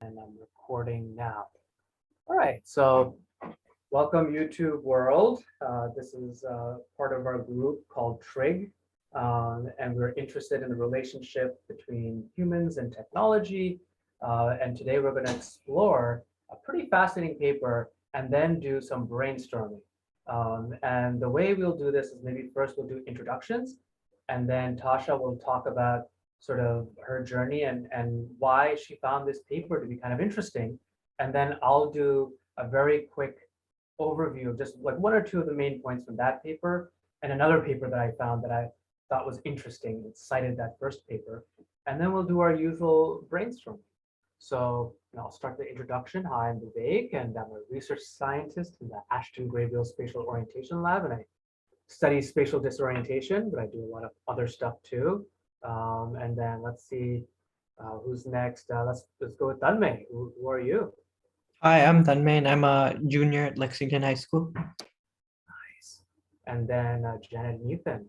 And I'm recording now. All right, so welcome YouTube world. This is part of our group called TRIG, and we're interested in the relationship between humans and technology. And today we're going to explore a pretty fascinating paper and then do some brainstorming. And the way we'll do this is maybe first we'll do introductions, and then Tasha will talk about sort of her journey and why she found this paper to be kind of interesting. And then I'll do a very quick overview of just like one or two of the main points from that paper and another paper that I found that I thought was interesting. It cited that first paper. And then we'll do our usual brainstorming. So I'll start the introduction. Hi, I'm Vivek, and I'm a research scientist in the Ashton Graybill Spatial Orientation Lab, and I study spatial disorientation, but I do a lot of other stuff too. And then let's see who's next. Let's go with Tanmay. Who are you? Hi, I'm Tanmay. I'm a junior at Lexington High School. Nice. And then Janet and Ethan.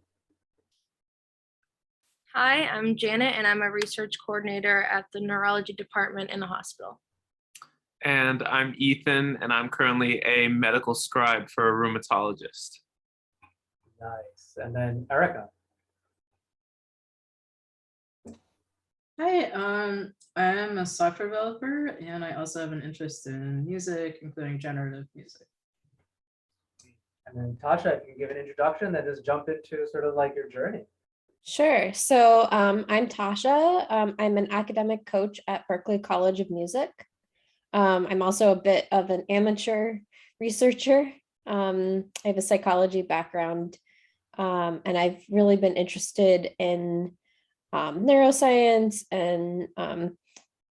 Hi, I'm Janet, and I'm a research coordinator at the neurology department in the hospital. And I'm Ethan, and I'm currently a medical scribe for a rheumatologist. Nice. And then Erica. Hi, I'm a software developer, and I also have an interest in music, including generative music. And then Tasha, if you can give an introduction, then just jump into sort of like your journey. Sure. So I'm Tasha. I'm an academic coach at Berklee College of Music. I'm also a bit of an amateur researcher. I have a psychology background, and I've really been interested in neuroscience and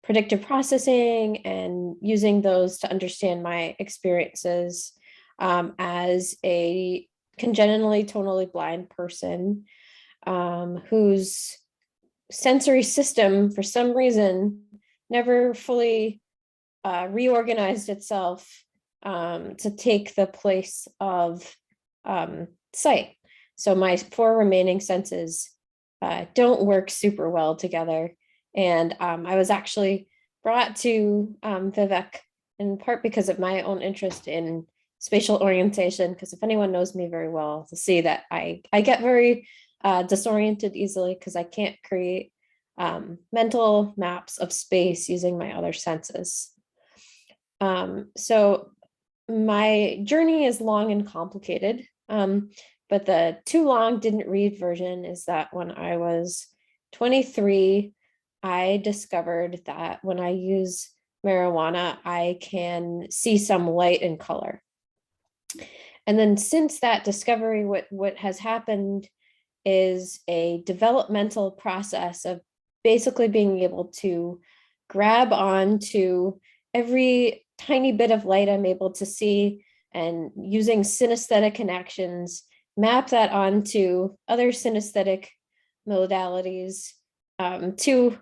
predictive processing and using those to understand my experiences as a congenitally tonally blind person whose sensory system, for some reason, never fully reorganized itself to take the place of sight. So my four remaining senses don't work super well together. And I was actually brought to Vivek in part because of my own interest in spatial orientation, because if anyone knows me very well, they'll see that I get very disoriented easily because I can't create mental maps of space using my other senses. So my journey is long and complicated, but the too long didn't read version is that when I was 23, I discovered that when I use marijuana, I can see some light and color. And then since that discovery, what has happened is a developmental process of basically being able to grab onto every tiny bit of light I'm able to see and using synesthetic connections, map that onto other synesthetic modalities to,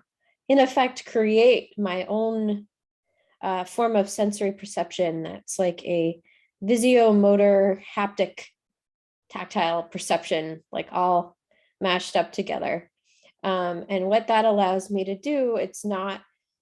in effect, create my own form of sensory perception that's like a visio-motor haptic tactile perception, like all mashed up together. And what that allows me to do, it's not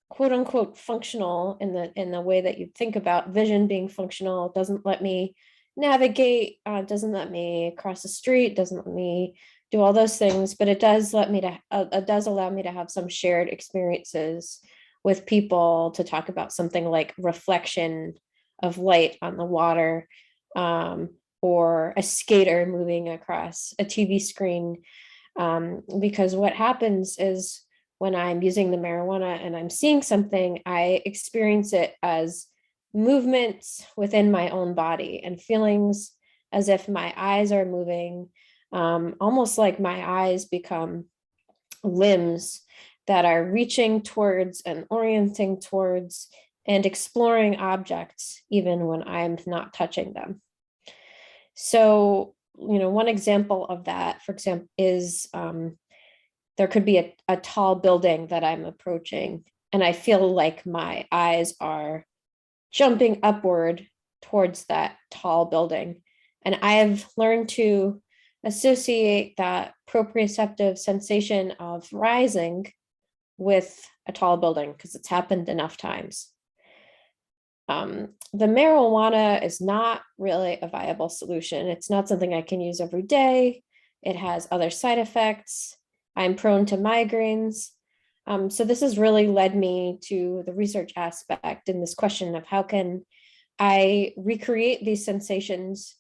quote unquote functional in the way that you think about vision being functional. It doesn't let me navigate, doesn't let me cross the street, doesn't let me do all those things, but it does let me to, it does allow me to have some shared experiences with people to talk about something like reflection of light on the water, or a skater moving across a TV screen. Because what happens is when I'm using the marijuana and I'm seeing something, I experience it as movements within my own body and feelings as if my eyes are moving, almost like my eyes become limbs that are reaching towards and orienting towards and exploring objects, even when I'm not touching them. So, one example of that, for example, is there could be a tall building that I'm approaching, and I feel like my eyes are jumping upward towards that tall building. And I have learned to associate that proprioceptive sensation of rising with a tall building because it's happened enough times. The marijuana is not really a viable solution. It's not something I can use every day. It has other side effects. I'm prone to migraines. So this has really led me to the research aspect in this question of how can I recreate these sensations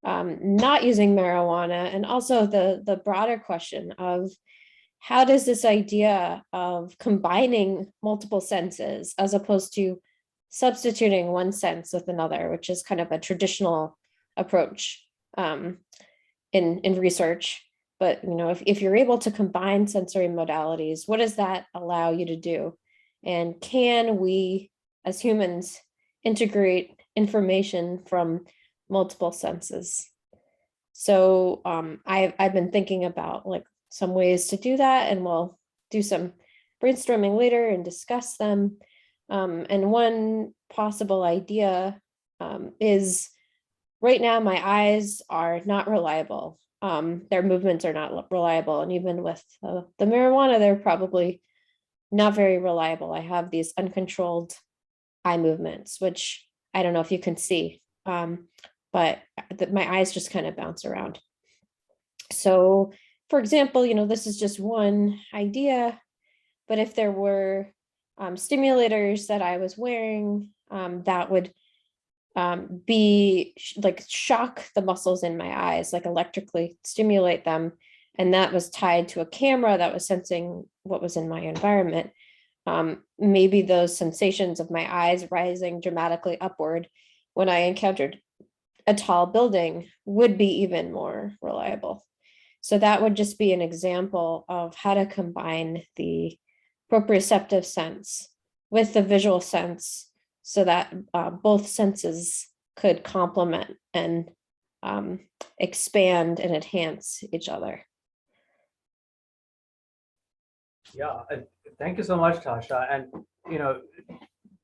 not using marijuana, and also the broader question of how does this idea of combining multiple senses as opposed to substituting one sense with another, which is kind of a traditional approach in research. But if you're able to combine sensory modalities, what does that allow you to do? And can we, as humans, integrate information from multiple senses? So I've been thinking about like some ways to do that, and we'll do some brainstorming later and discuss them. And one possible idea is right now my eyes are not reliable. Their movements are not reliable. And even with the marijuana, they're probably not very reliable. I have these uncontrolled eye movements, which I don't know if you can see, but my eyes just kind of bounce around. So, for example, this is just one idea, but if there were stimulators that I was wearing that would be like shock the muscles in my eyes, like electrically stimulate them. And that was tied to a camera that was sensing what was in my environment. Maybe those sensations of my eyes rising dramatically upward when I encountered a tall building would be even more reliable. So that would just be an example of how to combine the proprioceptive sense with the visual sense so that both senses could complement and expand and enhance each other. Yeah, thank you so much, Tasha. And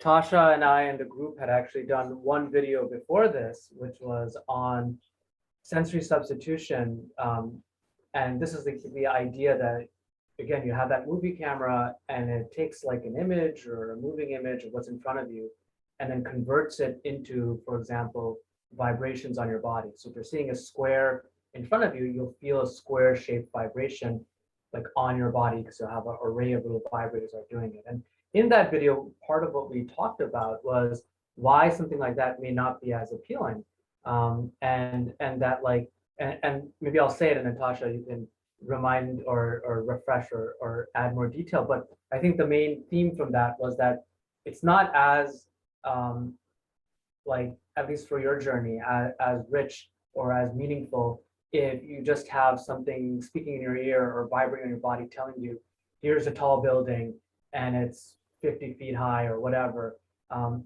Tasha and I and the group had actually done one video before this, which was on sensory substitution. And this is the idea that, again, you have that movie camera and it takes like an image or a moving image of what's in front of you and then converts it into, for example, vibrations on your body. So if you're seeing a square in front of you, you'll feel a square shaped vibration like on your body because you'll have an array of little vibrators are doing it. And in that video, part of what we talked about was why something like that may not be as appealing. And that like, and maybe I'll say it and then Tasha, you can remind or refresh or add more detail. But I think the main theme from that was that it's not as like, at least for your journey, as rich or as meaningful if you just have something speaking in your ear or vibrating in your body telling you, here's a tall building and it's 50 feet high or whatever.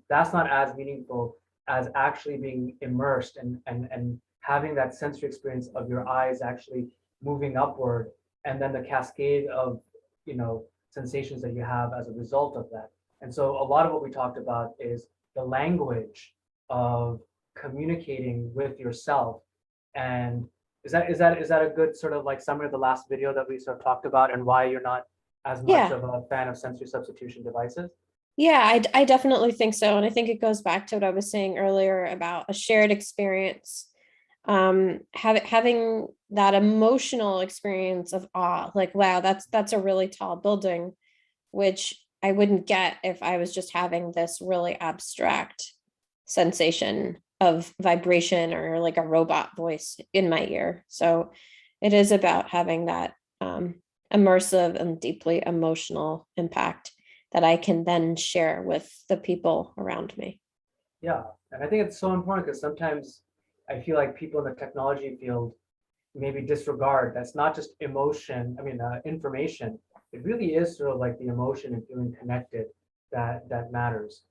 That's not as meaningful as actually being immersed and having that sensory experience of your eyes actually moving upward, and then the cascade of sensations that you have as a result of that. And so a lot of what we talked about is the language of communicating with yourself. And is that a good sort of like summary of the last video that we sort of talked about and why you're not as much of a fan of sensory substitution devices? Yeah, I definitely think so. And I think it goes back to what I was saying earlier about a shared experience, having that emotional experience of awe, like, wow, that's a really tall building, which I wouldn't get if I was just having this really abstract sensation of vibration or like a robot voice in my ear. So it is about having that immersive and deeply emotional impact that I can then share with the people around me. Yeah, and I think it's so important because sometimes I feel like people in the technology field maybe disregard that's not just emotion, information. It really is sort of like the emotion and feeling connected that matters.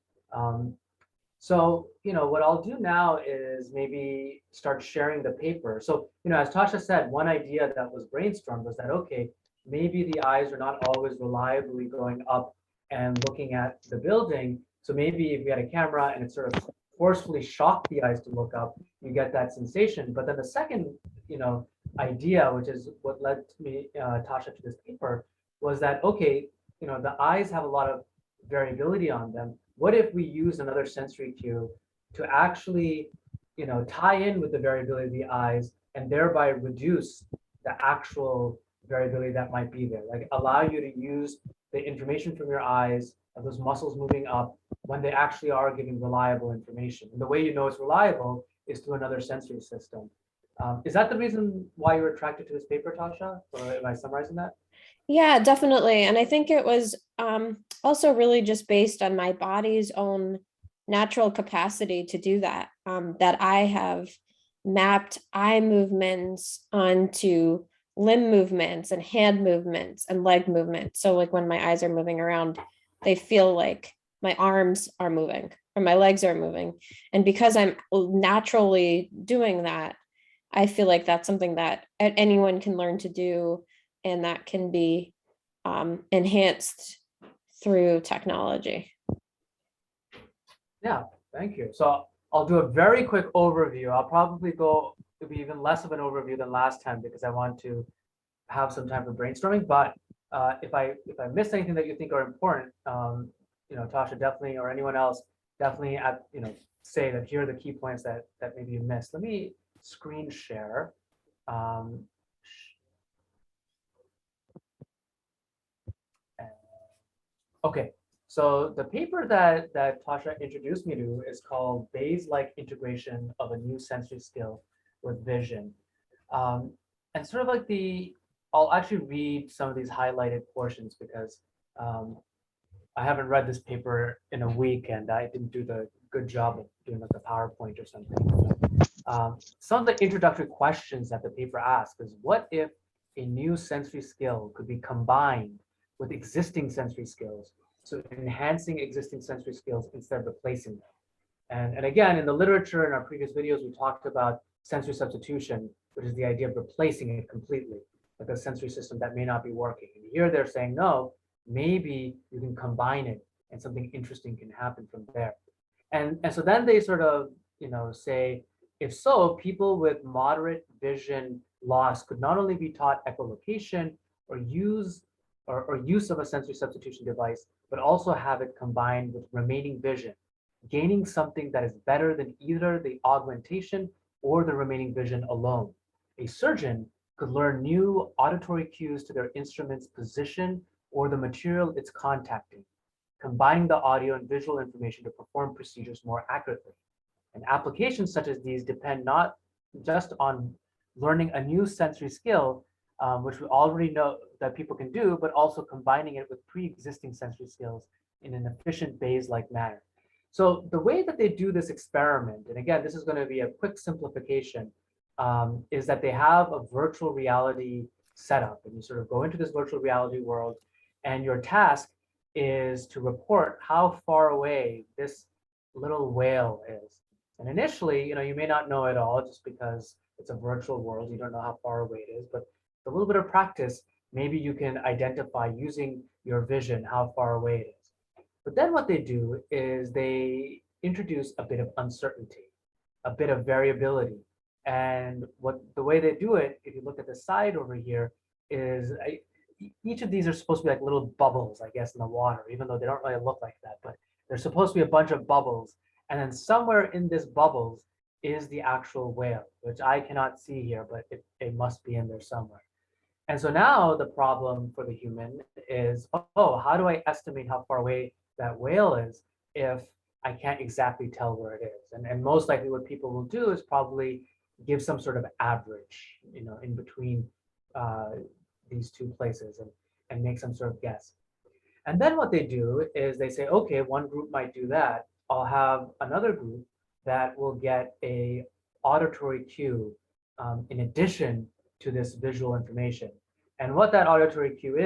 So, what I'll do now is maybe start sharing the paper. So, as Tasha said, one idea that was brainstormed was that, okay, maybe the eyes are not always reliably going up and looking at the building. So maybe if we had a camera and it sort of forcefully shocked the eyes to look up, you get that sensation. But then the second, idea, which is what led me, Tasha, to this paper, was that, okay, the eyes have a lot of variability on them. What if we use another sensory cue to actually, tie in with the variability of the eyes and thereby reduce the actual variability that might be there, like allow you to use the information from your eyes of those muscles moving up when they actually are giving reliable information. And the way you know it's reliable is through another sensory system. Is that the reason why you were attracted to this paper, Tasha? Or am I summarizing that? Yeah, definitely. And I think it was also really just based on my body's own natural capacity to do that, that I have mapped eye movements onto limb movements and hand movements and leg movements. So like when my eyes are moving around, they feel like my arms are moving or my legs are moving. And because I'm naturally doing that, I feel like that's something that anyone can learn to do and that can be enhanced through technology. Yeah, thank you. So I'll do a very quick overview. I'll probably go, it'll be even less of an overview than last time because I want to have some time for brainstorming. But if I miss anything that you think are important, Tasha definitely, or anyone else definitely say that here are the key points that maybe you missed. Let me screen share. Okay, so the paper that Tasha introduced me to is called Bayes-like integration of a new sensory skill with vision. And sort of like I'll actually read some of these highlighted portions because I haven't read this paper in a week and I didn't do the good job of doing like a PowerPoint or something. Some of the introductory questions that the paper asks is, what if a new sensory skill could be combined with existing sensory skills, so enhancing existing sensory skills instead of replacing them? And again, in the literature in our previous videos, we talked about sensory substitution, which is the idea of replacing it completely, like a sensory system that may not be working. And here they're saying, no, maybe you can combine it and something interesting can happen from there. And so then they sort of, say, if so, people with moderate vision loss could not only be taught echolocation or use of a sensory substitution device, but also have it combined with remaining vision, gaining something that is better than either the augmentation or the remaining vision alone. A surgeon could learn new auditory cues to their instrument's position or the material it's contacting, combining the audio and visual information to perform procedures more accurately. And applications such as these depend not just on learning a new sensory skill, which we already know that people can do, but also combining it with pre-existing sensory skills in an efficient Bayes-like manner. So the way that they do this experiment, and again, this is going to be a quick simplification, is that they have a virtual reality setup, and you sort of go into this virtual reality world, and your task is to report how far away this little whale is. And initially, you may not know it all just because it's a virtual world. You don't know how far away it is, but a little bit of practice, maybe you can identify using your vision how far away it is. But then what they do is they introduce a bit of uncertainty, a bit of variability. And the way they do it, if you look at the side over here, is each of these are supposed to be like little bubbles, I guess, in the water, even though they don't really look like that. But they're supposed to be a bunch of bubbles. And then somewhere in this bubbles is the actual whale, which I cannot see here, but it must be in there somewhere. And so now the problem for the human is, oh, how do I estimate how far away that whale is if I can't exactly tell where it is? And most likely what people will do is probably give some sort of average, in between these two places and make some sort of guess. And then what they do is they say, okay, one group might do that. I'll have another group that will get a auditory cue in addition to this visual information. And what that auditory cue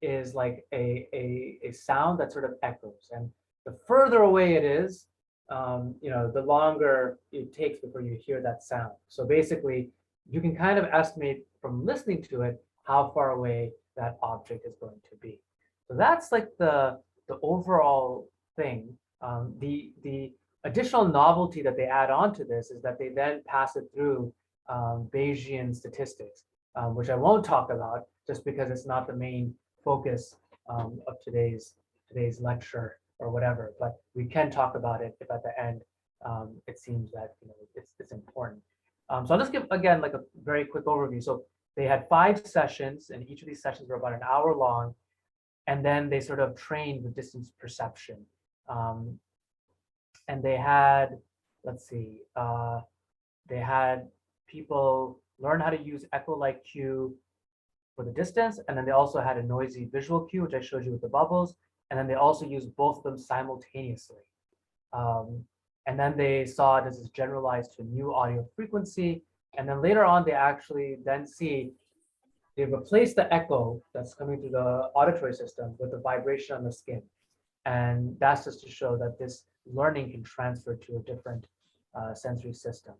is like a sound that sort of echoes. And the further away it is, the longer it takes before you hear that sound. So basically, you can kind of estimate from listening to it how far away that object is going to be. So that's like the overall thing. The additional novelty that they add on to this is that they then pass it through Bayesian statistics, which I won't talk about just because it's not the main focus of today's lecture or whatever, but we can talk about it if at the end it seems that it's important. So I'll just give again like a very quick overview. So they had 5 sessions, and each of these sessions were about an hour long, and then they sort of trained with distance perception. And they had, let's see, they had people learn how to use echo-like cue for the distance, and then they also had a noisy visual cue, which I showed you with the bubbles, and then they also used both of them simultaneously. And then they saw this is generalized to a new audio frequency, and then later on they actually then see they replace the echo that's coming through the auditory system with the vibration on the skin. And that's just to show that this learning can transfer to a different sensory system.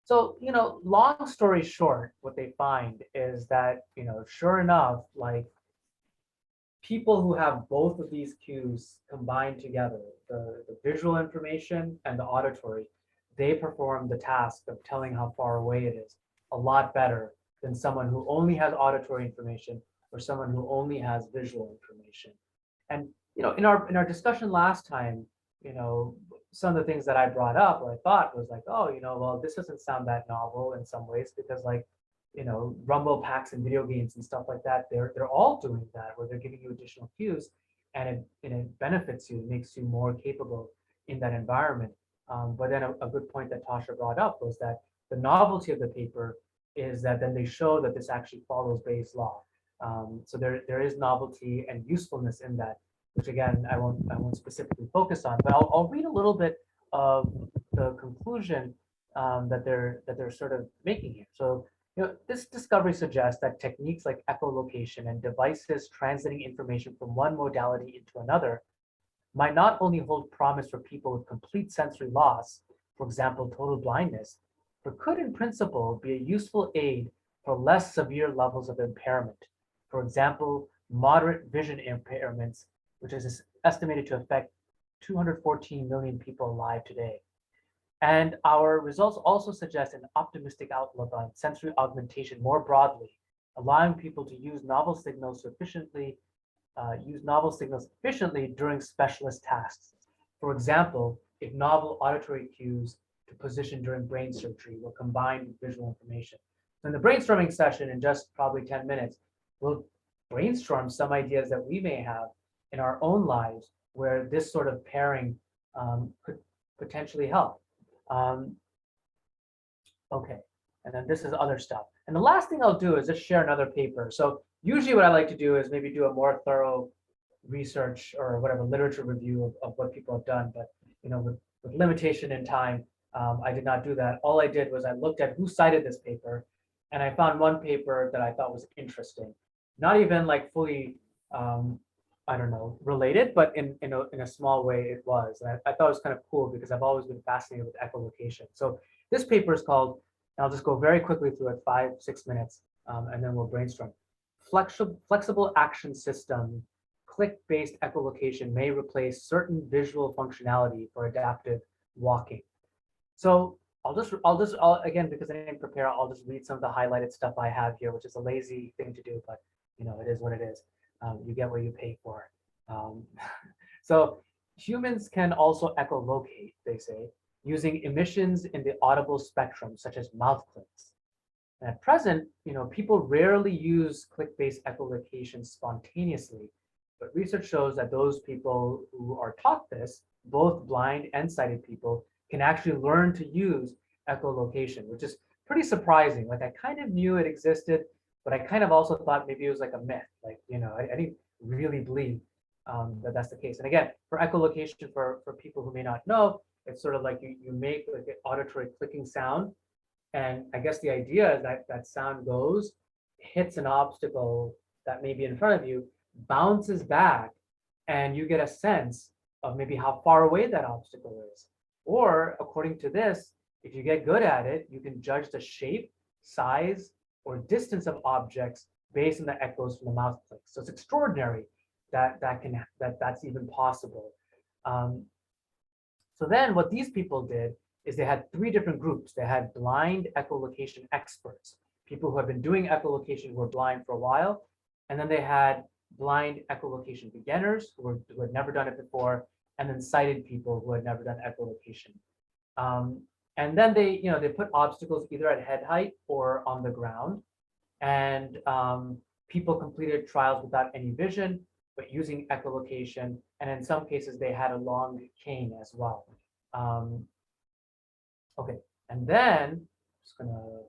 So, long story short, what they find is that, sure enough, like people who have both of these cues combined together, the visual information and the auditory, they perform the task of telling how far away it is a lot better than someone who only has auditory information or someone who only has visual information. And in our discussion last time, some of the things that I brought up or I thought was like, oh, well, this doesn't sound that novel in some ways because like, rumble packs and video games and stuff like that, they're all doing that where they're giving you additional cues and it benefits you, it makes you more capable in that environment. But then a good point that Tasha brought up was that the novelty of the paper is that then they show that this actually follows Bayes' law. So there is novelty and usefulness in that, which again, I won't specifically focus on, but I'll read a little bit of the conclusion that they're sort of making here. So, this discovery suggests that techniques like echolocation and devices translating information from one modality into another might not only hold promise for people with complete sensory loss, for example, total blindness, but could in principle be a useful aid for less severe levels of impairment. For example, moderate vision impairments, which is estimated to affect 214 million people alive today. And our results also suggest an optimistic outlook on sensory augmentation more broadly, allowing people to use novel signals efficiently during specialist tasks. For example, if novel auditory cues to position during brain surgery were combined with visual information. So in the brainstorming session, in just probably 10 minutes, we'll brainstorm some ideas that we may have in our own lives where this sort of pairing could potentially help. Okay, and then this is other stuff. And the last thing I'll do is just share another paper. So usually what I like to do is maybe do a more thorough research or whatever literature review of what people have done, but with limitation in time, I did not do that. All I did was I looked at who cited this paper, and I found one paper that I thought was interesting, not even like fully I don't know, related, but in a small way it was. And I thought it was kind of cool because I've always been fascinated with echolocation. So this paper is called, and I'll just go very quickly through it, 5-6 minutes, and then we'll brainstorm. Flexible action system, click-based echolocation may replace certain visual functionality for adaptive walking. So I'll again, because I didn't prepare, I'll just read some of the highlighted stuff I have here, which is a lazy thing to do, but it is what it is. You get what you pay for. So humans can also echolocate, they say, using emissions in the audible spectrum, such as mouth clicks. And at present, people rarely use click-based echolocation spontaneously, but research shows that those people who are taught this, both blind and sighted people, can actually learn to use echolocation, which is pretty surprising. Like I kind of knew it existed, but I kind of also thought maybe it was like a myth. Like, I didn't really believe that that's the case. And again, for echolocation, for people who may not know, it's sort of like you make like an auditory clicking sound. And I guess the idea is that that sound goes, hits an obstacle that may be in front of you, bounces back, and you get a sense of maybe how far away that obstacle is. Or according to this, if you get good at it, you can judge the shape, size, or distance of objects based on the echoes from the mouth clicks. So it's extraordinary that's even possible. So then what these people did is they had 3 different groups. They had blind echolocation experts, people who have been doing echolocation who were blind for a while, and then they had blind echolocation beginners who had never done it before, and then sighted people who had never done echolocation. And then they put obstacles either at head height or on the ground. And people completed trials without any vision, but using echolocation. And in some cases, they had a long cane as well. Okay, and then just gonna,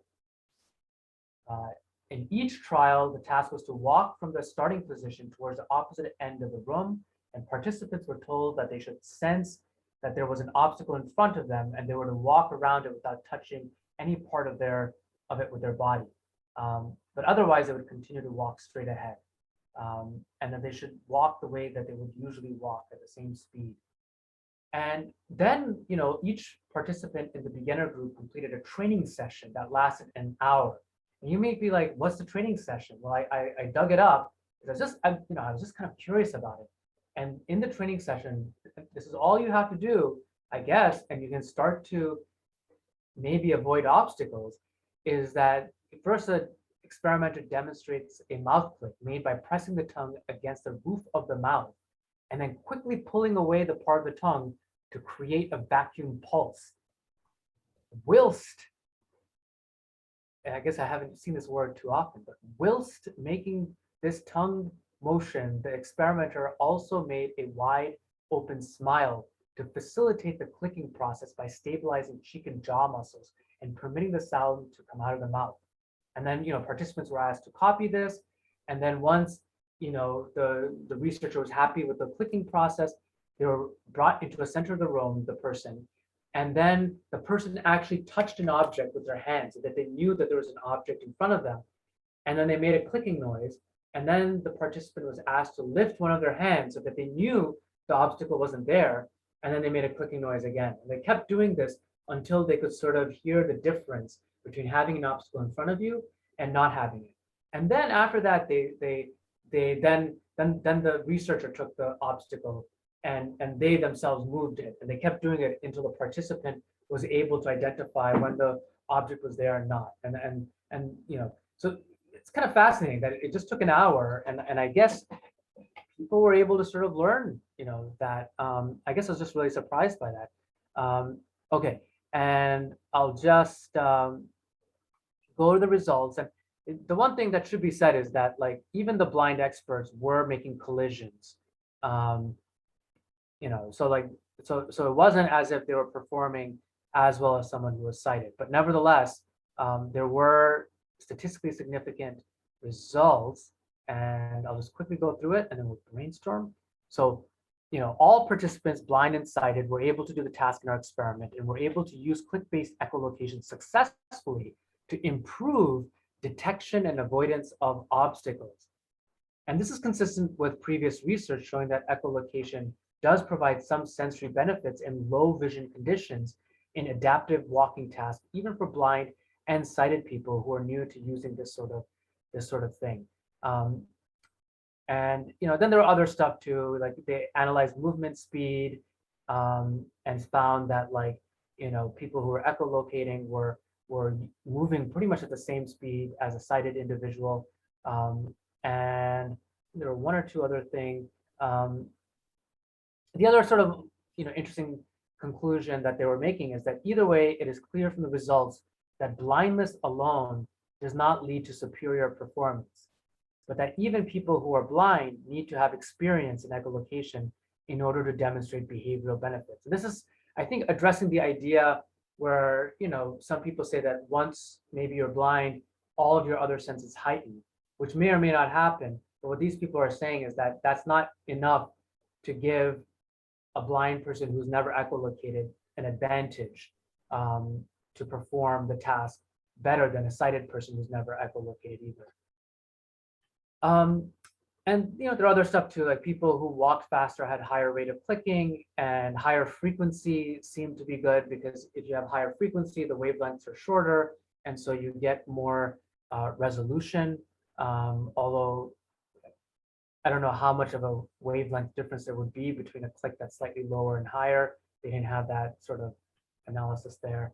in each trial, the task was to walk from the starting position towards the opposite end of the room, and participants were told that they should sense that there was an obstacle in front of them, and they were to walk around it without touching any part of it with their body. But otherwise, they would continue to walk straight ahead, and then they should walk the way that they would usually walk at the same speed. And then, each participant in the beginner group completed a training session that lasted an hour. And you may be like, what's the training session? Well, I dug it up because I was just kind of curious about it. And in the training session, this is all you have to do, I guess, and you can start to maybe avoid obstacles, is that first the experimenter demonstrates a mouth click made by pressing the tongue against the roof of the mouth and then quickly pulling away the part of the tongue to create a vacuum pulse. Whilst, and I guess I haven't seen this word too often, but whilst making this tongue motion, the experimenter also made a wide open smile to facilitate the clicking process by stabilizing cheek and jaw muscles and permitting the sound to come out of the mouth. And then, participants were asked to copy this. And then once, the researcher was happy with the clicking process, they were brought into the center of the room, the person, and then the person actually touched an object with their hands so that they knew that there was an object in front of them. And then they made a clicking noise. And then the participant was asked to lift one of their hands so that they knew the obstacle wasn't there. And then they made a clicking noise again. And they kept doing this until they could sort of hear the difference between having an obstacle in front of you and not having it. And then after that, then the researcher took the obstacle and they themselves moved it. And they kept doing it until the participant was able to identify when the object was there or not. And so it's kind of fascinating that it just took an hour, and I guess people were able to sort of learn, that. I guess I was just really surprised by that. Okay, and I'll just go to the results. And the one thing that should be said is that, like, even the blind experts were making collisions. So it wasn't as if they were performing as well as someone who was sighted, but nevertheless, there were statistically significant results, and I'll just quickly go through it and then we'll brainstorm. So, all participants, blind and sighted, were able to do the task in our experiment and were able to use click-based echolocation successfully to improve detection and avoidance of obstacles. And this is consistent with previous research showing that echolocation does provide some sensory benefits in low vision conditions in adaptive walking tasks, even for blind and sighted people who are new to using this sort of thing. And then there are other stuff too, like they analyzed movement speed, and found that, like, people who were echolocating were moving pretty much at the same speed as a sighted individual. And there were one or two other things. The other sort of interesting conclusion that they were making is that either way, it is clear from the results that blindness alone does not lead to superior performance, but that even people who are blind need to have experience in echolocation in order to demonstrate behavioral benefits. And this is, I think, addressing the idea where, some people say that once maybe you're blind, all of your other senses heighten, which may or may not happen. But what these people are saying is that that's not enough to give a blind person who's never echolocated an advantage to perform the task better than a sighted person who's never echolocated either. And there are other stuff too, like people who walked faster had higher rate of clicking, and higher frequency seemed to be good because if you have higher frequency, the wavelengths are shorter, and so you get more resolution. Although I don't know how much of a wavelength difference there would be between a click that's slightly lower and higher. They didn't have that sort of analysis there.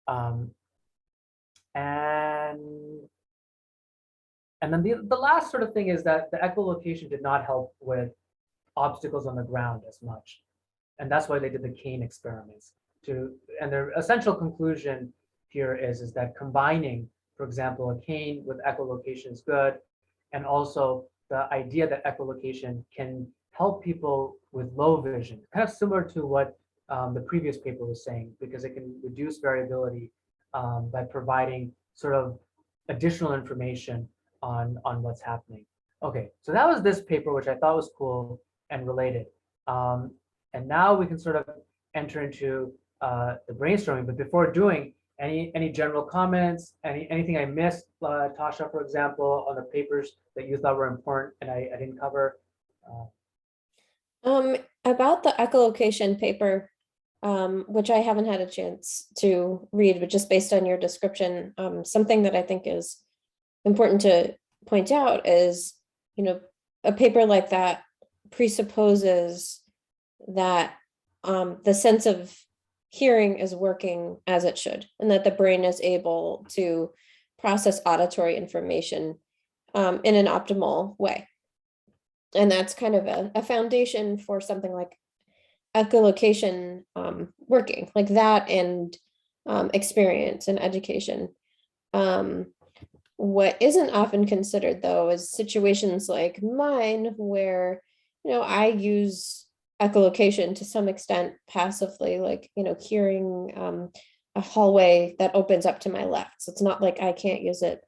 And And then the last sort of thing is that the echolocation did not help with obstacles on the ground as much. And that's why they did the cane experiments. And their essential conclusion here is that combining, for example, a cane with echolocation is good. And also the idea that echolocation can help people with low vision, kind of similar to what the previous paper was saying, because it can reduce variability by providing sort of additional information on what's happening. Okay, so that was this paper, which I thought was cool and related. And now we can sort of enter into the brainstorming. But before doing, any general comments, anything I missed, Tasha, for example, on the papers that you thought were important and I didn't cover? About the echolocation paper, which I haven't had a chance to read, but just based on your description, something that I think is important to point out is, a paper like that presupposes that the sense of hearing is working as it should, and that the brain is able to process auditory information in an optimal way. And that's kind of a foundation for something like echolocation working, like that, and experience and education. What isn't often considered, though, is situations like mine where, I use echolocation to some extent passively, like, hearing a hallway that opens up to my left. So it's not like I can't use it.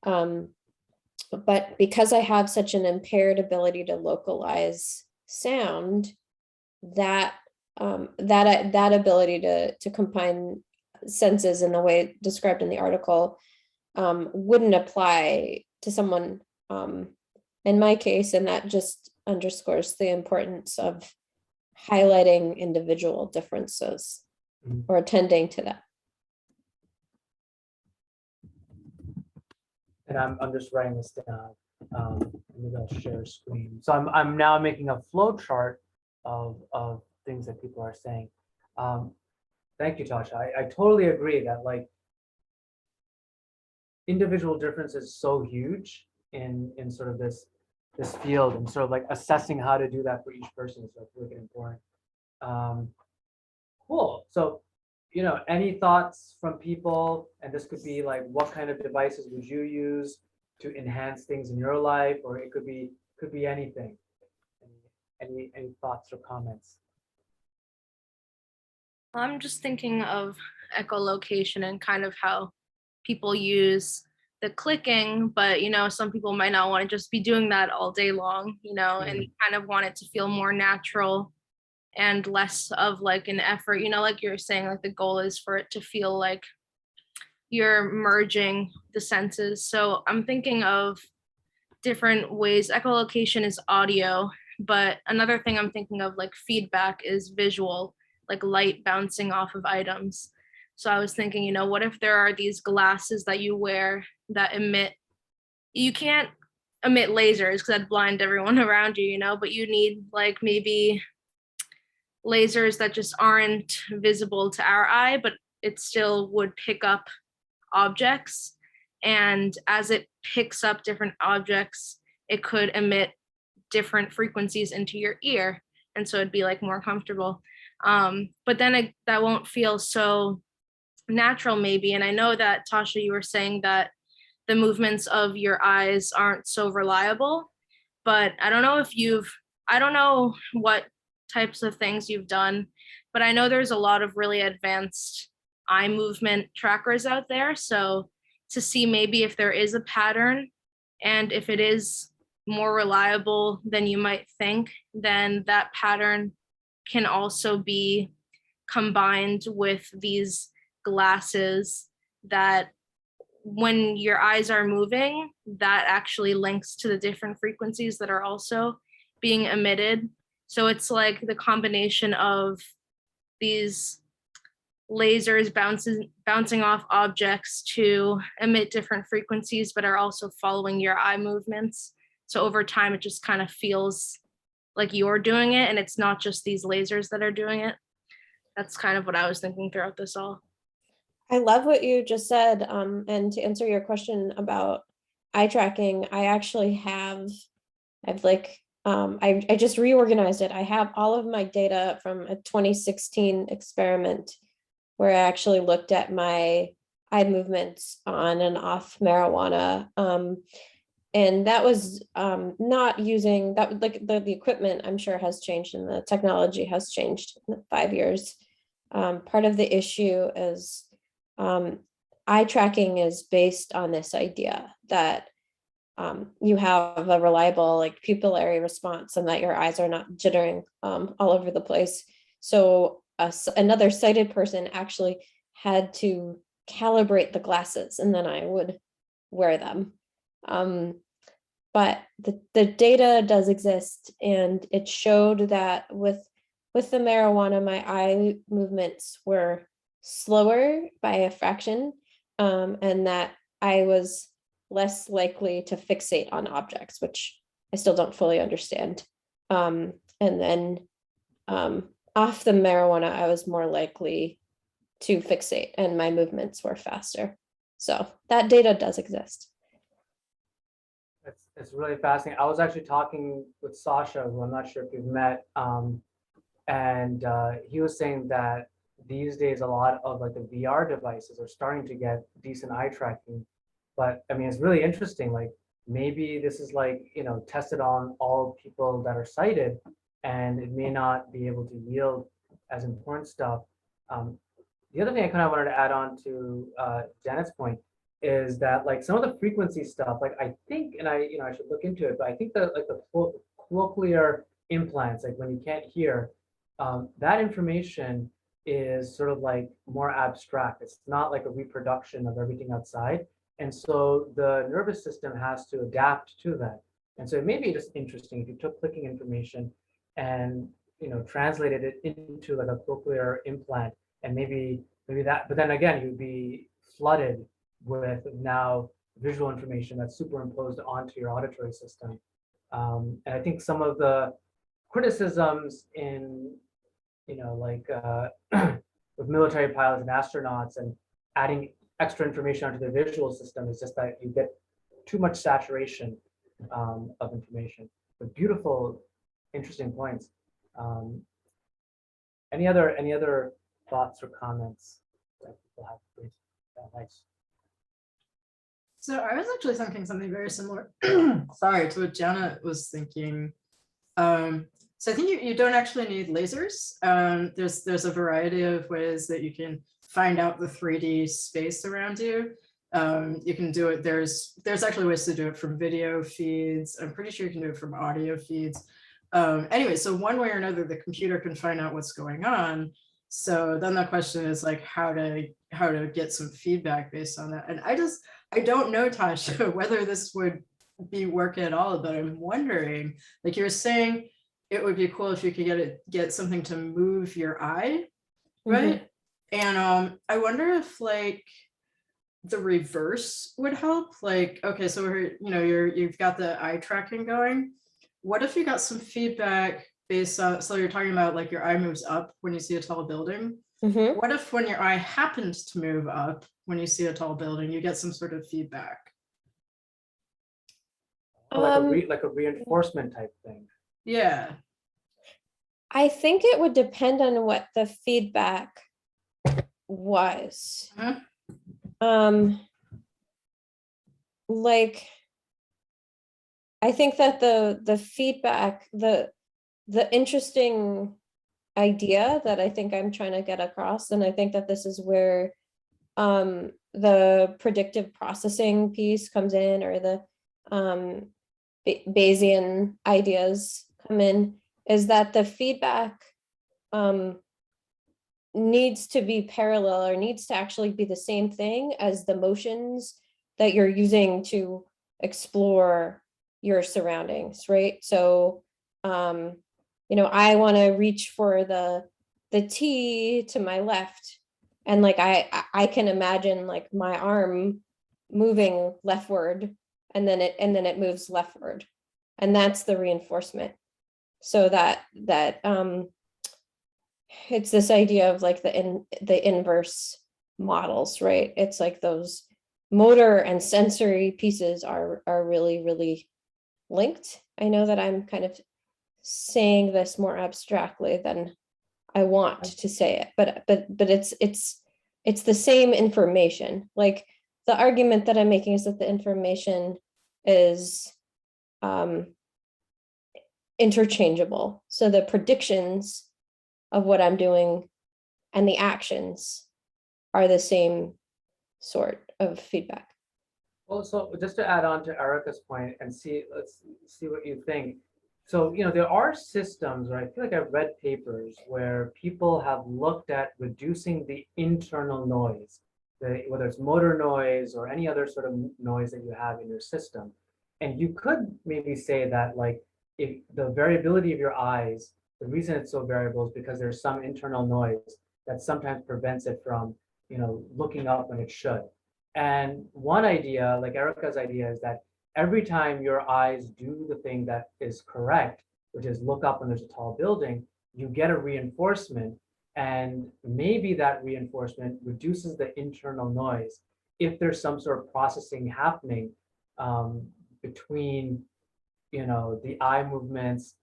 But because I have such an impaired ability to localize sound, that ability to combine senses in the way described in the article wouldn't apply to someone in my case, and that just underscores the importance of highlighting individual differences or attending to that. And I'm just writing this down. Maybe I'll share screen. So I'm now making a flow chart of things that people are saying. Thank you, Tasha. I totally agree that like individual difference is so huge in sort of this field, and sort of like assessing how to do that for each person is like really important. Cool. So, any thoughts from people? And this could be like, what kind of devices would you use to enhance things in your life, or it could be anything. Any thoughts or comments? I'm just thinking of echolocation and kind of how people use the clicking, but some people might not want to just be doing that all day long, and kind of want it to feel more natural and less of like an effort, like you're saying, like the goal is for it to feel like you're merging the senses. So I'm thinking of different ways. Echolocation is audio, but another thing I'm thinking of like feedback is visual, like light bouncing off of items. So I was thinking, what if there are these glasses that you wear that you can't emit lasers because that'd blind everyone around you, but you need like maybe lasers that just aren't visible to our eye, but it still would pick up objects. And as it picks up different objects, it could emit different frequencies into your ear. And so it'd be like more comfortable. But then that won't feel so natural maybe. And I know that Tasha, you were saying that the movements of your eyes aren't so reliable, but I don't know what types of things you've done, but I know there's a lot of really advanced eye movement trackers out there. So to see maybe if there is a pattern, and if it is more reliable than you might think, then that pattern can also be combined with these glasses that when your eyes are moving, that actually links to the different frequencies that are also being emitted. So it's like the combination of these lasers bouncing off objects to emit different frequencies, but are also following your eye movements. So over time, it just kind of feels like you're doing it, and it's not just these lasers that are doing it. That's kind of what I was thinking throughout this all. I love what you just said. And to answer your question about eye tracking, I actually I've like, I just reorganized it. I have all of my data from a 2016 experiment where I actually looked at my eye movements on and off marijuana. And that was not using that, like the equipment I'm sure has changed and the technology has changed in the 5 years. Part of the issue is eye tracking is based on this idea that you have a reliable like pupillary response and that your eyes are not jittering all over the place. So another sighted person actually had to calibrate the glasses and then I would wear them. But the data does exist and it showed that with the marijuana, my eye movements were slower by a fraction, and that I was less likely to fixate on objects, which I still don't fully understand. And then off the marijuana, I was more likely to fixate and my movements were faster. So that data does exist. It's really fascinating. I was actually talking with Sasha, who I'm not sure if you've met, and he was saying that these days a lot of like the VR devices are starting to get decent eye tracking. But I mean, it's really interesting. Like maybe this is like, you know, tested on all people that are sighted, and it may not be able to yield as important stuff. The other thing I kind of wanted to add on to Janet's point is that like some of the frequency stuff, like I think, and I, you know, I should look into it, but I think that like the cochlear implants, like when you can't hear, that information is sort of like more abstract. It's not like a reproduction of everything outside. And so the nervous system has to adapt to that. And so it may be just interesting if you took clicking information and, you know, translated it into like a cochlear implant and maybe that, but then again, you'd be flooded with now visual information that's superimposed onto your auditory system. And I think some of the criticisms in, you know, like with military pilots and astronauts and adding extra information onto their visual system is just that you get too much saturation of information. But beautiful, interesting points. Any other thoughts or comments that people have? Nice. So I was actually thinking something very similar, sorry, to what Janet was thinking. So I think you don't actually need lasers. There's a variety of ways that you can find out the 3D space around you. You can do it, there's actually ways to do it from video feeds. I'm pretty sure you can do it from audio feeds. Anyway, so one way or another, the computer can find out what's going on. So then the question is like how to get some feedback based on that. And I don't know, Tasha, whether this would be working at all, but I'm wondering, like you were saying, it would be cool if you could get something to move your eye, right? And I wonder if like the reverse would help. Like, okay, so you've got the eye tracking going. What if you got some feedback based on, so you're talking about like your eye moves up when you see a tall building. What if when your eye happens to move up when you see a tall building, you get some sort of feedback? Like a reinforcement type thing. Yeah. I think it would depend on what the feedback was. Like, I think that the feedback, the interesting idea that I think I'm trying to get across, and I think that this is where the predictive processing piece comes in, or the Bayesian ideas come in, is that the feedback needs to be parallel, or needs to actually be the same thing as the motions that you're using to explore your surroundings, right? So I want to reach for the T to my left, and like I can imagine like my arm moving leftward, and then it moves leftward, and that's the reinforcement. So that it's this idea of like the inverse models, right? It's like those motor and sensory pieces are really, really linked. I know that I'm kind of saying this more abstractly than I want to say it, but it's the same information. Like the argument that I'm making is that the information is interchangeable. So the predictions of what I'm doing and the actions are the same sort of feedback. Well, so just to add on to Erica's point and let's see what you think. So, there are systems, or I feel like I've read papers where people have looked at reducing the internal noise, whether it's motor noise or any other sort of noise that you have in your system. And you could maybe say that, like, if the variability of your eyes, the reason it's so variable is because there's some internal noise that sometimes prevents it from, looking up when it should. And one idea, like Erica's idea, is that every time your eyes do the thing that is correct, which is look up when there's a tall building, you get a reinforcement. And maybe that reinforcement reduces the internal noise if there's some sort of processing happening between, the eye movements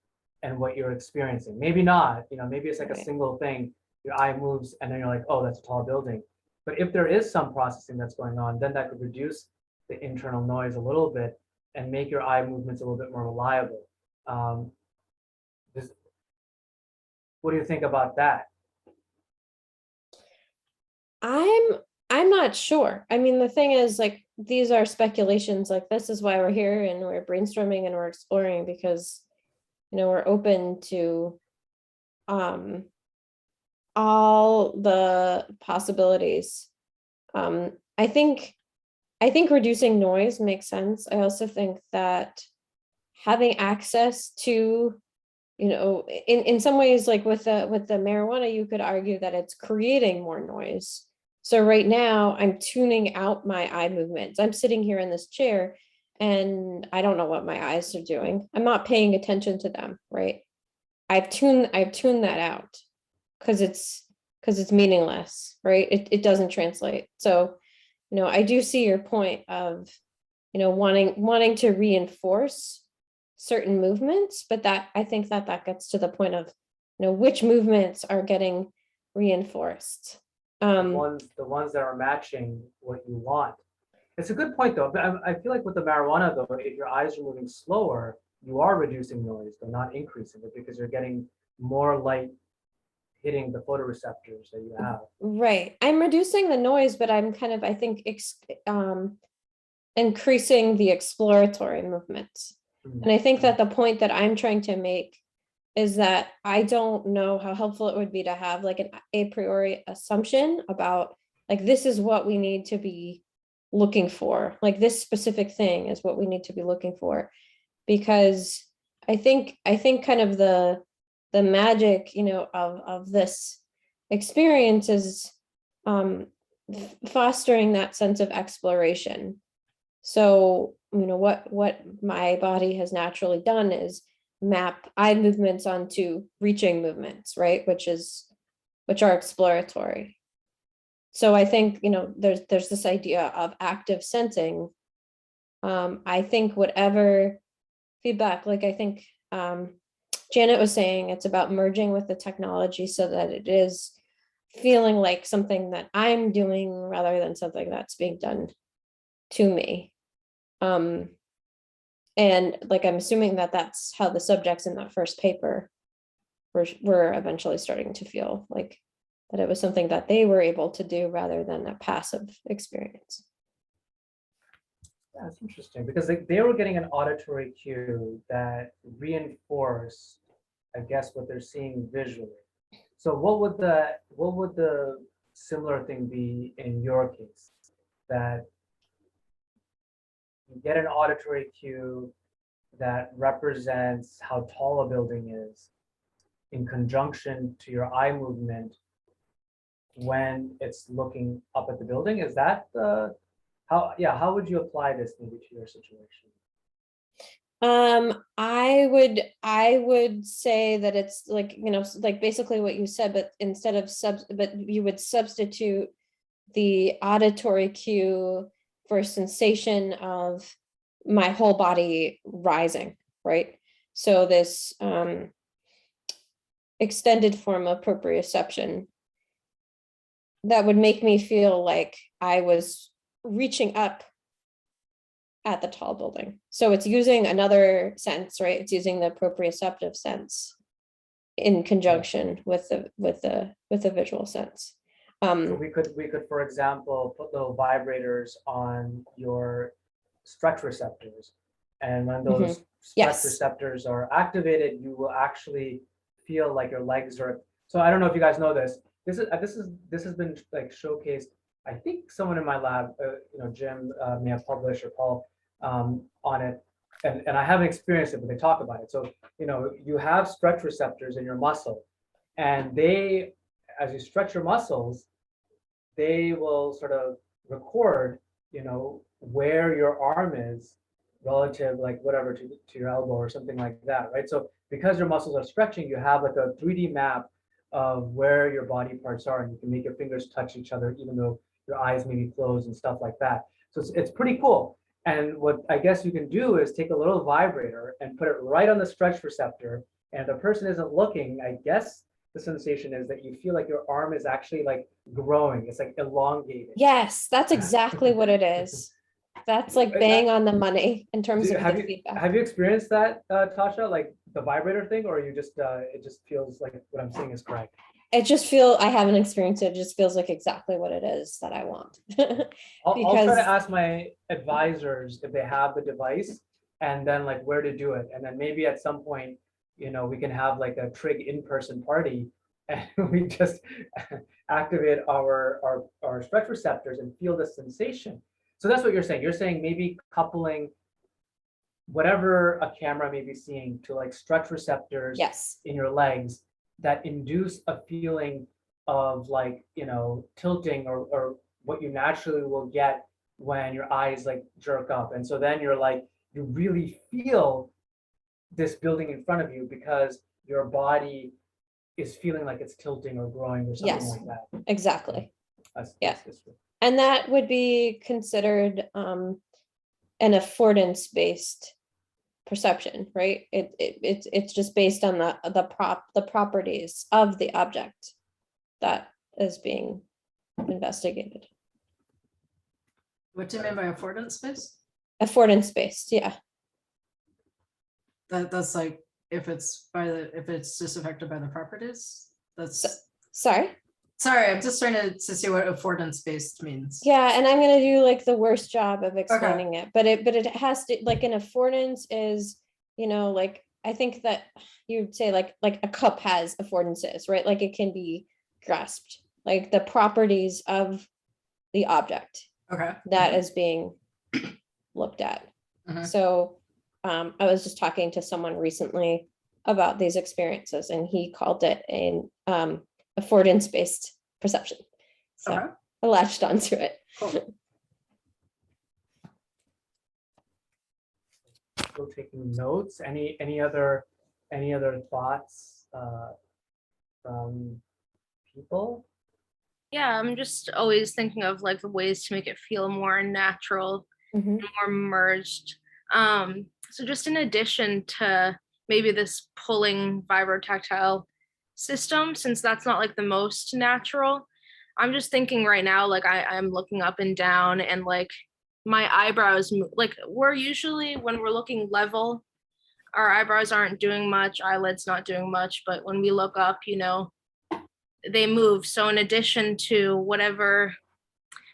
and what you're experiencing. Maybe not, maybe it's like a Right. single thing, your eye moves and then you're like, oh, that's a tall building. But if there is some processing that's going on, then that could reduce the internal noise a little bit and make your eye movements a little bit more reliable. What do you think about that? I'm not sure. I mean, the thing is, like, these are speculations. Like, this is why we're here and we're brainstorming and we're exploring, because we're open to all the possibilities. I think reducing noise makes sense. I also think that having access to, in some ways, like with the marijuana, you could argue that it's creating more noise. So right now I'm tuning out my eye movements. I'm sitting here in this chair and I don't know what my eyes are doing. I'm not paying attention to them, right? I've tuned that out because it's meaningless, right? It doesn't translate. So, I do see your point of, wanting to reinforce certain movements, but that I think that gets to the point of, which movements are getting reinforced. The ones that are matching what you want. It's a good point though, but I feel like with the marijuana though, if your eyes are moving slower, you are reducing noise, but not increasing it, because you're getting more light hitting the photoreceptors that you have. Right. I'm reducing the noise, but I'm kind of, I think, increasing the exploratory movements. And I think that the point that I'm trying to make is that I don't know how helpful it would be to have like an a priori assumption about, like, this is what we need to be looking for. Like, this specific thing is what we need to be looking for. Because I think kind of the magic, of this experience is fostering that sense of exploration. So, what my body has naturally done is map eye movements onto reaching movements, right? Which are exploratory. So I think, there's this idea of active sensing. I think whatever feedback, like I think Janet was saying, it's about merging with the technology so that it is feeling like something that I'm doing rather than something that's being done to me. And like, I'm assuming that that's how the subjects in that first paper were eventually starting to feel, like that it was something that they were able to do rather than a passive experience. Yeah, it's interesting because they were getting an auditory cue that reinforced, I guess, what they're seeing visually. So what would the similar thing be in your case? That you get an auditory cue that represents how tall a building is in conjunction to your eye movement when it's looking up at the building. Is that how would you apply this maybe to your situation? I would say that it's like, like basically what you said, but instead of but you would substitute the auditory cue for a sensation of my whole body rising, right? So this extended form of proprioception that would make me feel like I was reaching up at the tall building. So it's using another sense, right? It's using the proprioceptive sense in conjunction with the visual sense. So we could, for example, put little vibrators on your stretch receptors. And when those stretch Yes. receptors are activated, you will actually feel like your legs are. So I don't know if you guys know this. This has been like showcased. I think someone in my lab, Jim may have published, or Paul, on it. And I haven't experienced it, but they talk about it. So, you have stretch receptors in your muscle, and they, as you stretch your muscles, they will sort of record, where your arm is relative, like whatever, to your elbow or something like that, right? So because your muscles are stretching, you have like a 3D map of where your body parts are, and you can make your fingers touch each other, even though your eyes may be closed and stuff like that. So it's pretty cool. And what I guess you can do is take a little vibrator and put it right on the stretch receptor. And if the person isn't looking, I guess the sensation is that you feel like your arm is actually like growing. It's like elongated. Yes, that's exactly what it is. That's like bang on the money in terms of the feedback. Have you experienced that, Tasha, like the vibrator thing, or you just it just feels like what I'm saying is correct? I haven't experienced it. It just feels like exactly what it is that I want. I'll try to ask my advisors if they have the device, and then like where to do it. And then maybe at some point, we can have like a Trig in-person party, and we just activate our stretch receptors and feel the sensation. So that's what you're saying. You're saying maybe coupling whatever a camera may be seeing to like stretch receptors Yes. in your legs that induce a feeling of like, tilting, or what you naturally will get when your eyes like jerk up. And so then you're like, you really feel this building in front of you because your body is feeling like it's tilting or growing or something Yes. like that. Exactly. Yeah. That's And that would be considered an affordance-based perception, right? It's just based on the properties of the object that is being investigated. What do you mean by affordance based? Affordance-based, yeah. That's like if it's just affected by the properties. Sorry. Sorry, I'm just trying to see what affordance based means. Yeah, and I'm gonna do like the worst job of explaining it, but it has to, like, an affordance is, like, I think that you'd say like a cup has affordances, right? Like it can be grasped, like the properties of the object that is being looked at. So I was just talking to someone recently about these experiences, and he called it an affordance-based perception. So I latched onto it. Cool. Still taking notes. Any other thoughts from people? Yeah, I'm just always thinking of like the ways to make it feel more natural, more merged. So just in addition to maybe this pulling vibrotactile system, since that's not like the most natural, I'm just thinking right now, like I'm looking up and down, and like my eyebrows move. Like we're usually, when we're looking level, our eyebrows aren't doing much, eyelids not doing much, but when we look up, they move. So in addition to whatever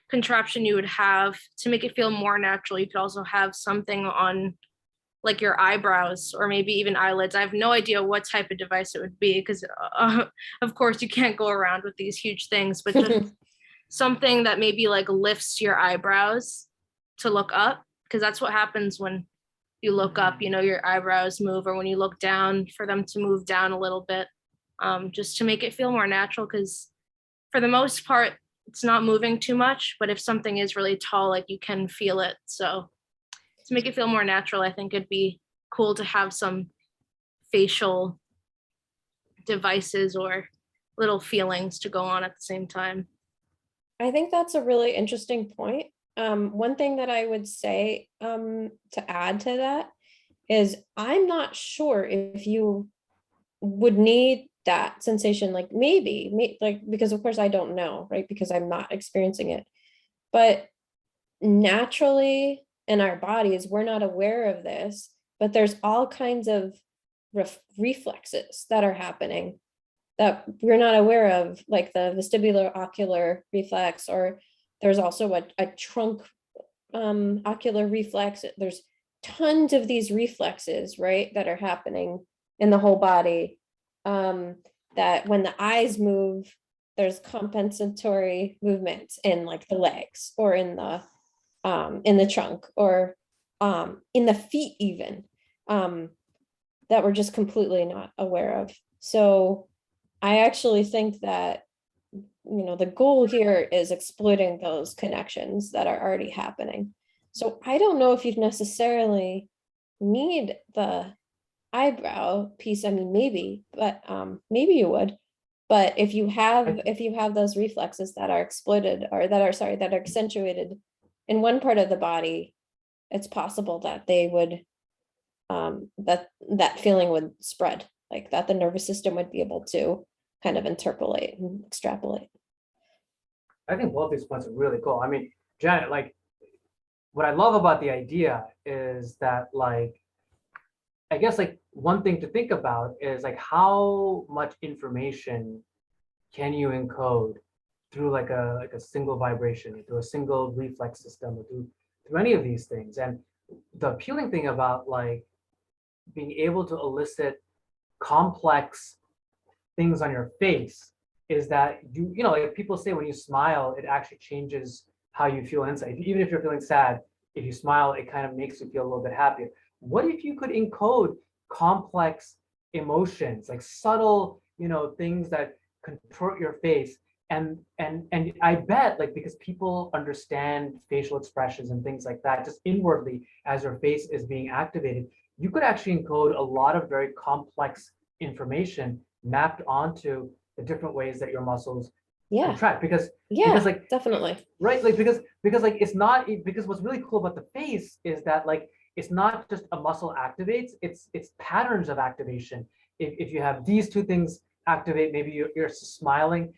contraption you would have to make it feel more natural, you could also have something on like your eyebrows, or maybe even eyelids. I have no idea what type of device it would be, because of course you can't go around with these huge things, but just something that maybe like lifts your eyebrows to look up, because that's what happens when you look up, your eyebrows move, or when you look down, for them to move down a little bit, just to make it feel more natural, because for the most part it's not moving too much, but if something is really tall, like you can feel it. So to make it feel more natural, I think it'd be cool to have some facial devices or little feelings to go on at the same time. I think that's a really interesting point. one thing that I would say to add to that is I'm not sure if you would need that sensation, like maybe like, because of course I don't know, right? Because I'm not experiencing it. But naturally in our bodies, we're not aware of this, but there's all kinds of reflexes that are happening that we're not aware of, like the vestibular ocular reflex, or there's also a trunk ocular reflex. There's tons of these reflexes, right, that are happening in the whole body. That when the eyes move, there's compensatory movements in like the legs or in the trunk or in the feet even, that we're just completely not aware of. So I actually think that, the goal here is exploiting those connections that are already happening. So I don't know if you'd necessarily need the eyebrow piece. I mean, maybe, but maybe you would. But if you have those reflexes that are exploited, or that are accentuated in one part of the body, it's possible that they would that feeling would spread, like that the nervous system would be able to kind of interpolate and extrapolate. I think both these points are really cool. I mean, Janet, like, what I love about the idea is that, like, I guess like one thing to think about is like how much information can you encode through like a single vibration, through a single reflex system, or through any of these things. And the appealing thing about like being able to elicit complex things on your face is that like people say when you smile, it actually changes how you feel inside. Even if you're feeling sad, if you smile, it kind of makes you feel a little bit happier. What if you could encode complex emotions, like subtle, things that contort your face? And I bet, like, because people understand facial expressions and things like that, just inwardly as your face is being activated, you could actually encode a lot of very complex information mapped onto the different ways that your muscles contract. Because like, definitely, right, like because like it's not, because what's really cool about the face is that like it's not just a muscle activates, it's patterns of activation. If you have these two things activate, maybe you're smiling,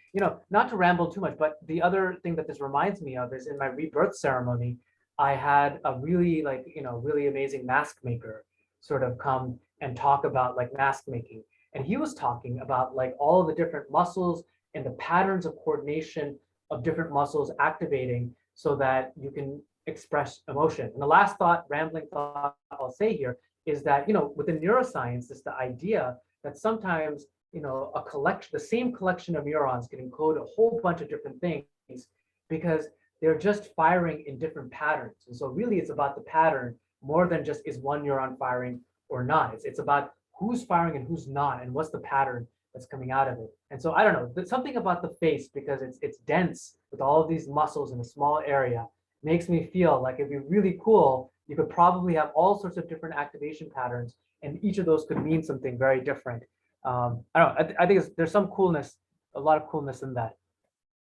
not to ramble too much, but the other thing that this reminds me of is in my rebirth ceremony, I had a really really amazing mask maker sort of come and talk about like mask making. And he was talking about like all of the different muscles and the patterns of coordination of different muscles activating so that you can express emotion. And the last rambling thought I'll say here is that, within neuroscience, it's the idea that sometimes, the same collection of neurons can encode a whole bunch of different things because they're just firing in different patterns. And so really it's about the pattern more than just is one neuron firing or not. It's about who's firing and who's not, and what's the pattern that's coming out of it. And so I don't know, there's something about the face, because it's dense with all of these muscles in a small area, makes me feel like it'd be really cool. You could probably have all sorts of different activation patterns, and each of those could mean something very different. I don't know, I think there's some coolness, a lot of coolness in that.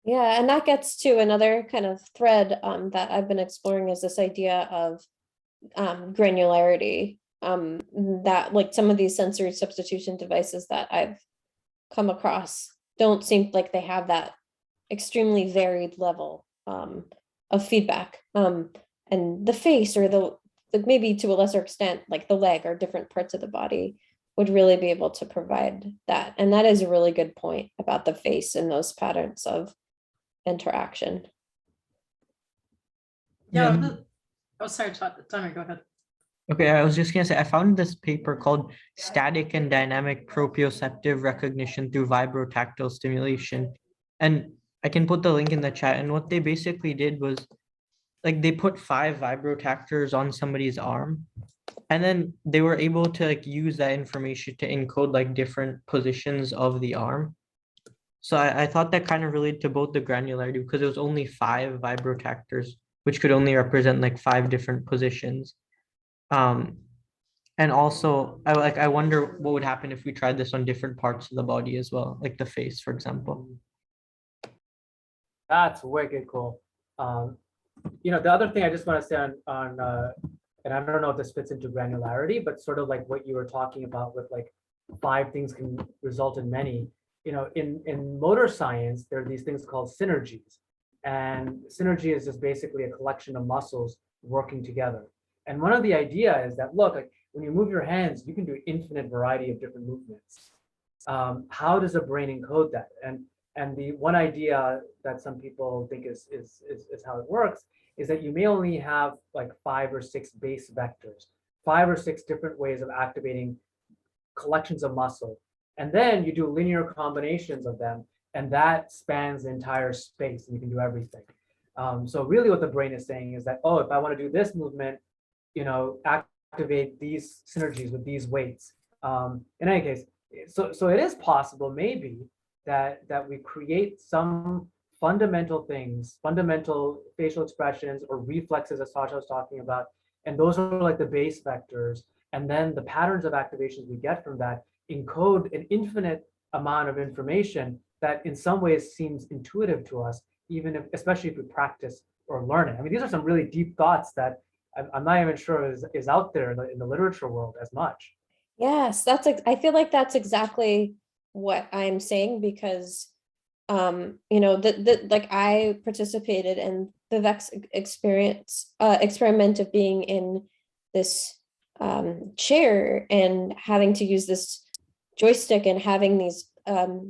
Yeah, and that gets to another kind of thread that I've been exploring, is this idea of granularity, that like some of these sensory substitution devices that I've come across don't seem like they have that extremely varied level of feedback, and the face, or the maybe to a lesser extent like the leg or different parts of the body, would really be able to provide that. And that is a really good point about the face and those patterns of interaction. Yeah. Oh, sorry, Tommy, go ahead. Okay, I was just gonna say, I found this paper called Static and Dynamic Proprioceptive Recognition Through Vibrotactile Stimulation. And I can put the link in the chat. And what they basically did was, like, they put 5 vibrotactors on somebody's arm, and then they were able to like use that information to encode like different positions of the arm. So I thought that kind of related to both the granularity, because it was only 5 vibrotactors, which could only represent like 5 different positions. And also I wonder what would happen if we tried this on different parts of the body as well, like the face, for example. That's wicked cool. the other thing I just want to say and I don't know if this fits into granularity, but sort of like what you were talking about with like 5 things can result in many. In motor science, there are these things called synergies. And synergy is just basically a collection of muscles working together. And one of the idea is that, look, like when you move your hands, you can do infinite variety of different movements. How does the brain encode that? And the one idea that some people think is how it works is that you may only have like 5 or 6 base vectors, 5 or 6 different ways of activating collections of muscle. And then you do linear combinations of them, and that spans the entire space, and you can do everything. So really what the brain is saying is that, oh, if I want to do this movement, activate these synergies with these weights. In any case, so it is possible maybe that we create some fundamental things, fundamental facial expressions or reflexes, as Tasha was talking about, and those are like the base vectors. And then the patterns of activations we get from that encode an infinite amount of information that in some ways seems intuitive to us, especially if we practice or learn it. I mean, these are some really deep thoughts that I'm not even sure is out there in the literature world as much. Yes, I feel like that's exactly what I'm saying, because like I participated in the VEX experiment of being in this chair and having to use this joystick and having these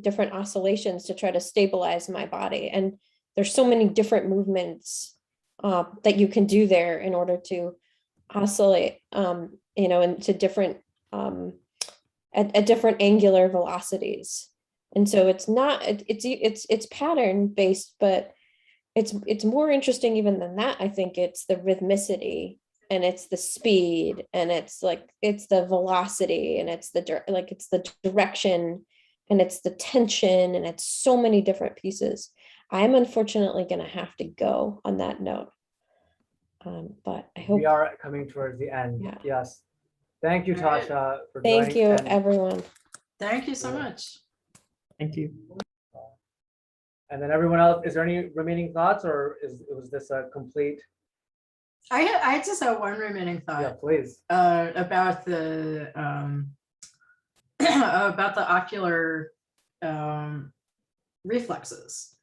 different oscillations to try to stabilize my body. And there's so many different movements that you can do there in order to oscillate, into different at different angular velocities. And so it's not, it's pattern based, but it's more interesting even than that. I think it's the rhythmicity, and it's the speed, and it's the velocity, and it's the direction, and it's the tension, and it's so many different pieces. I'm unfortunately going to have to go on that note. But I hope we are coming towards the end. Yeah. Yes. Thank you, Tasha, for Thank joining. you, And everyone. Thank you so much. Thank you. then everyone else, is there any remaining thoughts, or was this a complete? I just have one remaining thought. Yeah, please. About the about the ocular reflexes,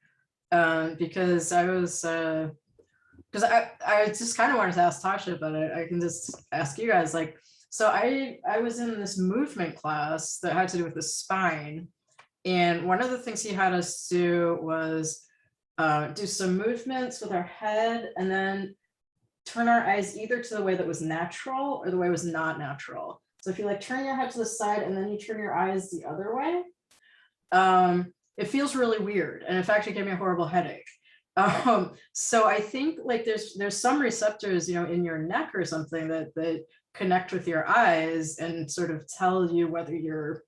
because I just kind of wanted to ask Tasha, but I can just ask you guys, like, so I was in this movement class that had to do with the spine, and one of the things he had us do was do some movements with our head and then turn our eyes either to the way that was natural or the way was not natural. So if you like turn your head to the side and then you turn your eyes the other way, it feels really weird. And in fact, it gave me a horrible headache. So I think like there's some receptors, in your neck or something that connect with your eyes and sort of tell you whether you're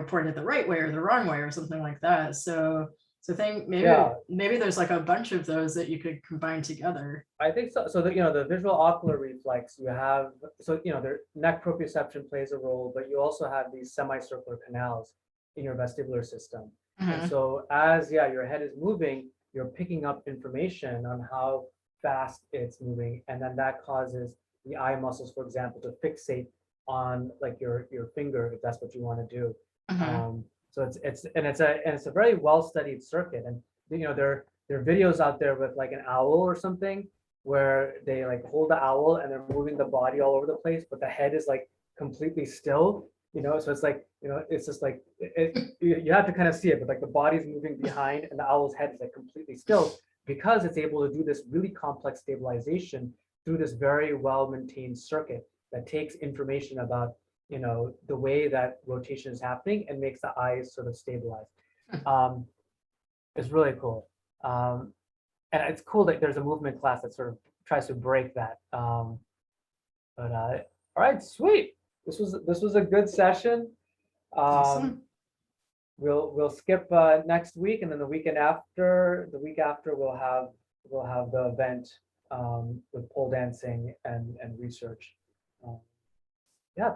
pointed the right way or the wrong way or something like that. So I think maybe there's like a bunch of those that you could combine together. I think so. So the visual ocular reflex you have, their neck proprioception plays a role, but you also have these semicircular canals in your vestibular system. And so as your head is moving, you're picking up information on how fast it's moving, and then that causes the eye muscles, for example, to fixate on like your finger if that's what you want to do. So it's a very well studied circuit, and there are videos out there with like an owl or something where they like hold the owl and they're moving the body all over the place, but the head is like completely still. So it's like, it's just like, you have to kind of see it, but like the body's moving behind and the owl's head is like completely still, because it's able to do this really complex stabilization through this very well-maintained circuit that takes information about, the way that rotation is happening and makes the eyes sort of stabilize. It's really cool. And it's cool that there's a movement class that sort of tries to break that. All right, sweet. This was a good session. Awesome. We'll skip next week, and then the week after we'll have the event with pole dancing and research.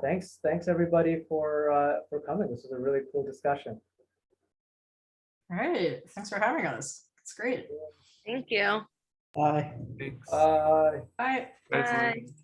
Thanks everybody for coming. This was a really cool discussion. All right, thanks for having us. It's great. Thank you. Bye. Thanks. Bye. Bye. Bye, Bye. everyone.